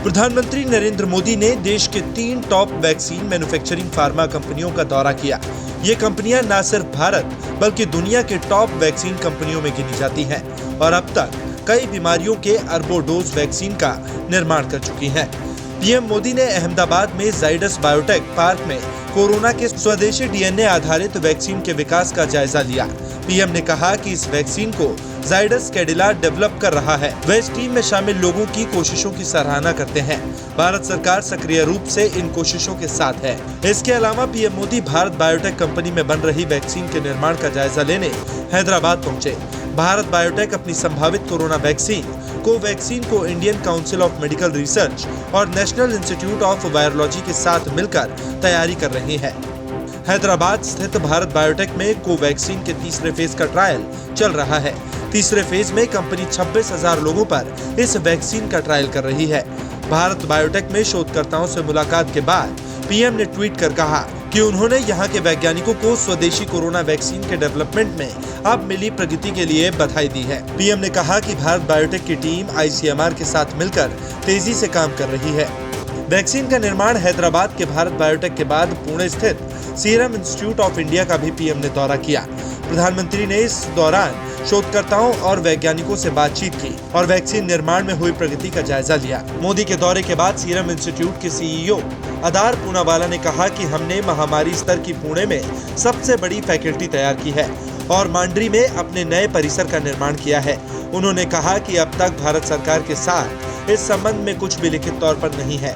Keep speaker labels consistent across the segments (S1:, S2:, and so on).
S1: प्रधानमंत्री नरेंद्र मोदी ने देश के 3 टॉप वैक्सीन मैन्युफैक्चरिंग फार्मा कंपनियों का दौरा किया। ये कंपनियां न सिर्फ भारत बल्कि दुनिया के टॉप वैक्सीन कंपनियों में गिनी जाती हैं और अब तक कई बीमारियों के अरबों डोज वैक्सीन का निर्माण कर चुकी हैं। पीएम मोदी ने अहमदाबाद में जाइडस बायोटेक पार्क में कोरोना के स्वदेशी डीएनए आधारित वैक्सीन के विकास का जायजा लिया। पीएम ने कहा कि इस वैक्सीन को जाइडस कैडिला डेवलप कर रहा है। वे इस टीम में शामिल लोगों की कोशिशों की सराहना करते हैं। भारत सरकार सक्रिय रूप से इन कोशिशों के साथ है। इसके अलावा PM Modi Bharat biotech company में बन रही वैक्सीन के निर्माण का जायजा लेने हैदराबाद पहुंचे। भारत बायोटेक अपनी संभावित कोरोना वैक्सीन कोवैक्सीन को Indian council of medical research और नेशनल इंस्टीट्यूट ऑफ वायरोलॉजी के साथ मिलकर तैयारी कर रही है। हैदराबाद स्थित भारत बायोटेक में कोवैक्सीन के तीसरे फेज का ट्रायल चल रहा है। तीसरे फेज में कंपनी 26,000 लोगों पर इस वैक्सीन का ट्रायल कर रही है। भारत बायोटेक में शोधकर्ताओं से मुलाकात के बाद पीएम ने ट्वीट कर कहा कि उन्होंने यहां के वैज्ञानिकों को स्वदेशी कोरोना वैक्सीन के डेवलपमेंट में अब मिली प्रगति के लिए बधाई दी है। पीएम ने कहा कि भारत बायोटेक की टीम आईसीएमआर के साथ मिलकर तेजी से काम कर रही है। वैक्सीन का निर्माण हैदराबाद के भारत बायोटेक के बाद पुणे स्थित सीरम इंस्टीट्यूट ऑफ इंडिया का भी पीएम ने दौरा किया। प्रधानमंत्री ने इस दौरान शोधकर्ताओं और वैज्ञानिकों से बातचीत की और वैक्सीन निर्माण में हुई प्रगति का जायजा लिया। मोदी के दौरे के बाद सीरम इंस्टीट्यूट के सीईओ अदार पूनावाला ने कहा कि हमने महामारी स्तर की पुणे में सबसे बड़ी फैकल्टी तैयार की है और मांड्री में अपने नए परिसर का निर्माण किया है। उन्होंने कहा कि अब तक भारत सरकार के साथ इस संबंध में कुछ भी लिखित तौर पर नहीं है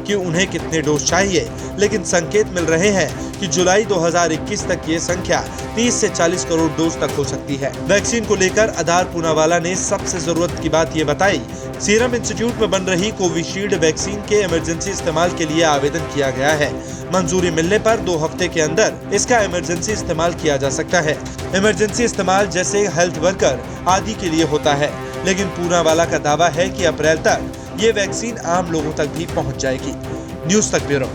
S1: कि उन्हें कितने डोज चाहिए, लेकिन संकेत मिल रहे हैं कि जुलाई 2021 तक ये संख्या 30 से 40 करोड़ डोज तक हो सकती है। वैक्सीन को लेकर अदार पूनावाला ने सबसे जरूरत की बात ये बताई। सीरम इंस्टीट्यूट में बन रही कोविशील्ड वैक्सीन के इमरजेंसी इस्तेमाल के लिए आवेदन किया गया है। मंजूरी मिलने पर 2 हफ्ते के अंदर इसका इमरजेंसी इस्तेमाल किया जा सकता है। इमरजेंसी इस्तेमाल जैसे हेल्थ वर्कर आदि के लिए होता है, लेकिन पूनावाला का दावा है कि अप्रैल तक ये वैक्सीन आम लोगों तक भी पहुंच जाएगी। न्यूज़ तक ब्यूरो।